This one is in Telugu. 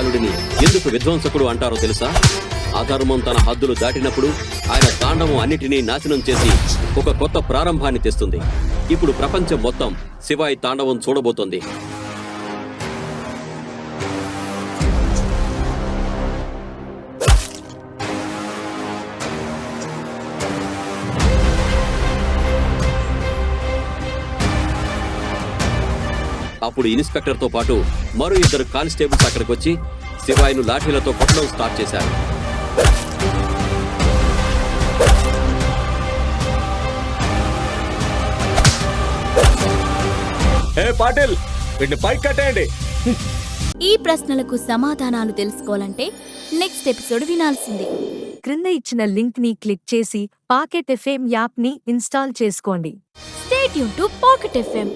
బాలుడిని ఎందుకు విధ్వంసకుడు అంటారో తెలుసా? అధర్మం తన హద్దులు దాటినప్పుడు ఆయన తాండవం అన్నిటినీ నాశనం చేసి ఒక కొత్త ప్రారంభాన్ని తెస్తుంది. ఇప్పుడు ప్రపంచం మొత్తం శివాయి తాండవం చూడబోతోంది. అప్పుడు ఇన్స్పెక్టర్ తో పాటు మరో 2 కానిస్టేబుల్స్ అక్కడికి వచ్చి శివాయిను లాఠీలతో కొట్టడం స్టార్ట్ చేశారు. పాటిల్, వీడిని పైకి కట్టేయండి. ఈ ప్రశ్నలకు సమాధానాలు తెలుసుకోవాలంటే నెక్స్ట్ ఎపిసోడ్ వినాల్సిందే. క్రింద ఇచ్చిన లింక్ ని క్లిక్ చేసి పాకెట్ ఎఫ్ఎం యాప్ ని ఇన్స్టాల్ చేసుకోండి. Stay tuned to Pocket FM.